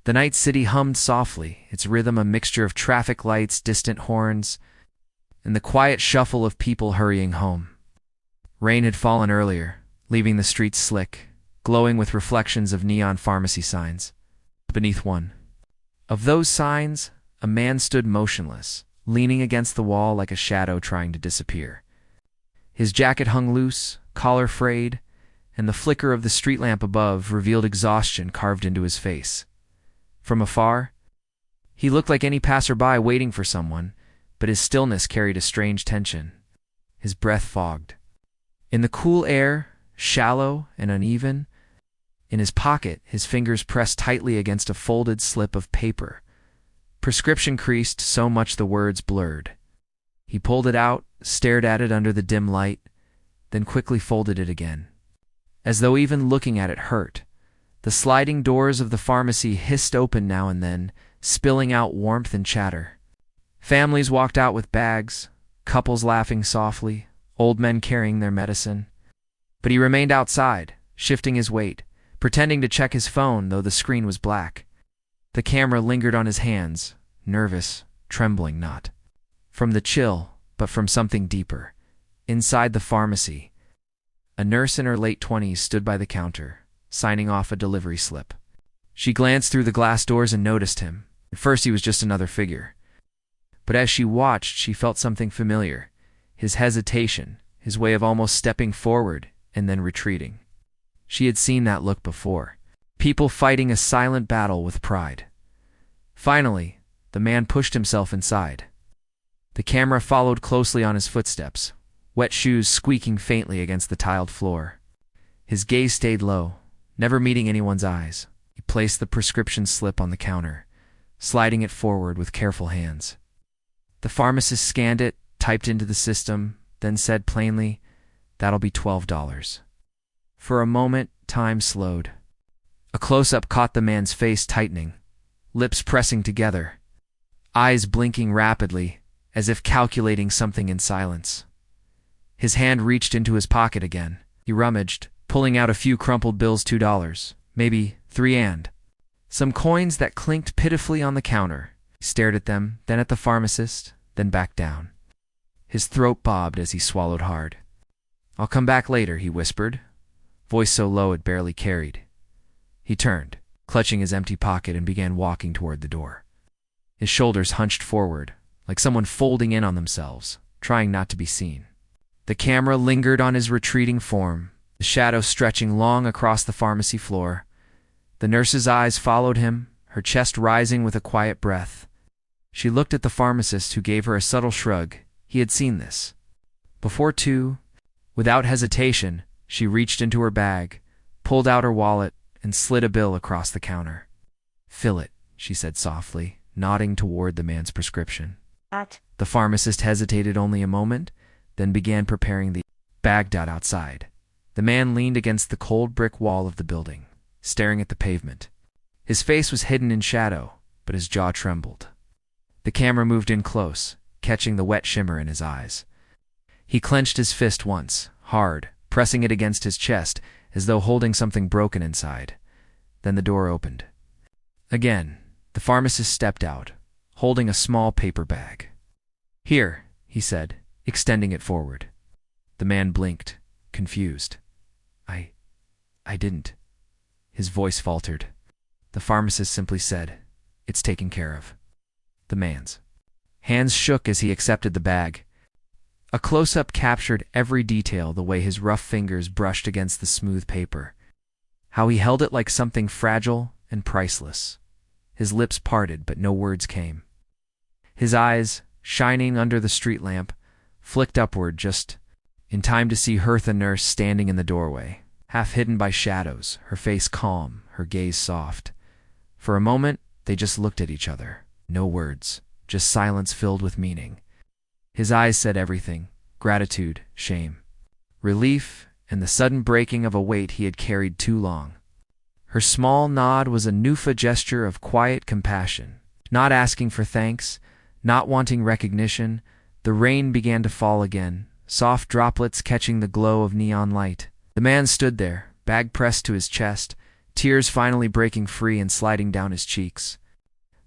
The night city hummed softly, its rhythm a mixture of traffic lights, distant horns, and the quiet shuffle of people hurrying home. Rain had fallen earlier, leaving the streets slick, glowing with reflections of neon pharmacy signs. Beneath one of those signs, a man stood motionless, leaning against the wall like a shadow trying to disappear. His jacket hung loose, collar frayed, and the flicker of the street lamp above revealed exhaustion carved into his face. From afar, he looked like any passerby waiting for someone, but his stillness carried a strange tension. His breath fogged. In the cool air, shallow and uneven, in his pocket, his fingers pressed tightly against a folded slip of paper. Prescription creased so much the words blurred. He pulled it out, stared at it under the dim light, then quickly folded it again. As though even looking at it hurt, the sliding doors of the pharmacy hissed open now and then, spilling out warmth and chatter. Families walked out with bags, couples laughing softly, old men carrying their medicine. But he remained outside, shifting his weight, pretending to check his phone though the screen was black. The camera lingered on his hands, nervous, trembling not from the chill, but from something deeper. Inside the pharmacy, a nurse in her late 20s stood by the counter, signing off a delivery slip. She glanced through the glass doors and noticed him. At first he was just another figure. But as she watched, she felt something familiar. His hesitation, his way of almost stepping forward and then retreating. She had seen that look before. People fighting a silent battle with pride. Finally, the man pushed himself inside. The camera followed closely on his footsteps, wet shoes squeaking faintly against the tiled floor. His gaze stayed low, never meeting anyone's eyes. He placed the prescription slip on the counter, sliding it forward with careful hands. The pharmacist scanned it, typed into the system, then said plainly, "That'll be $12. For a moment, time slowed. A close-up caught the man's face tightening, lips pressing together, eyes blinking rapidly, as if calculating something in silence. His hand reached into his pocket again. He rummaged, pulling out a few crumpled bills, $2, maybe $3, and some coins that clinked pitifully on the counter. He stared at them, then at the pharmacist, then back down. His throat bobbed as he swallowed hard. "I'll come back later," he whispered, voice so low it barely carried. He turned, clutching his empty pocket, and began walking toward the door. His shoulders hunched forward, like someone folding in on themselves, trying not to be seen. The camera lingered on his retreating form, the shadow stretching long across the pharmacy floor. The nurse's eyes followed him, her chest rising with a quiet breath. She looked at the pharmacist, who gave her a subtle shrug. He had seen this before too. Without hesitation, she reached into her bag, pulled out her wallet, and slid a bill across the counter. "Fill it," she said softly, nodding toward the man's prescription. What? The pharmacist hesitated only a moment, then began preparing the bag. Outside, the man leaned against the cold brick wall of the building, staring at the pavement. His face was hidden in shadow, but his jaw trembled. The camera moved in close, catching the wet shimmer in his eyes. He clenched his fist once, hard, pressing it against his chest, as though holding something broken inside. Then the door opened. Again, the pharmacist stepped out, holding a small paper bag. "Here," he said, extending it forward. The man blinked, confused. I didn't." His voice faltered. The pharmacist simply said, "It's taken care of." The man's hands shook as he accepted the bag. A close-up captured every detail, the way his rough fingers brushed against the smooth paper, how he held it like something fragile and priceless. His lips parted, but no words came. His eyes, shining under the street lamp, flicked upward just in time to see Hertha nurse standing in the doorway, half hidden by shadows, her face calm, her gaze soft. For a moment, they just looked at each other. No words, just silence filled with meaning. His eyes said everything: gratitude, shame, relief, and the sudden breaking of a weight he had carried too long. Her small nod was a Nufa gesture of quiet compassion, not asking for thanks, not wanting recognition. The rain began to fall again, soft droplets catching the glow of neon light. The man stood there, bag pressed to his chest, tears finally breaking free and sliding down his cheeks.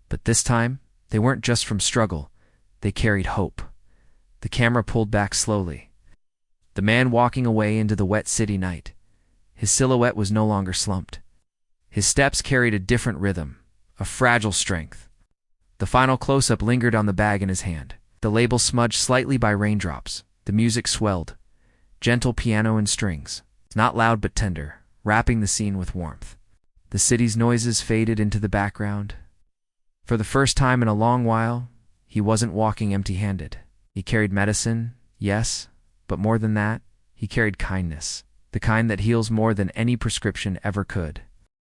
But this time, they weren't just from struggle, they carried hope. The camera pulled back slowly. The man walking away into the wet city night. His silhouette was no longer slumped. His steps carried a different rhythm, a fragile strength. The final close-up lingered on the bag in his hand, the label smudged slightly by raindrops. The music swelled, gentle piano and strings, not loud but tender, wrapping the scene with warmth. The city's noises faded into the background. For the first time in a long while, he wasn't walking empty-handed. He carried medicine, yes, but more than that, he carried kindness, the kind that heals more than any prescription ever could.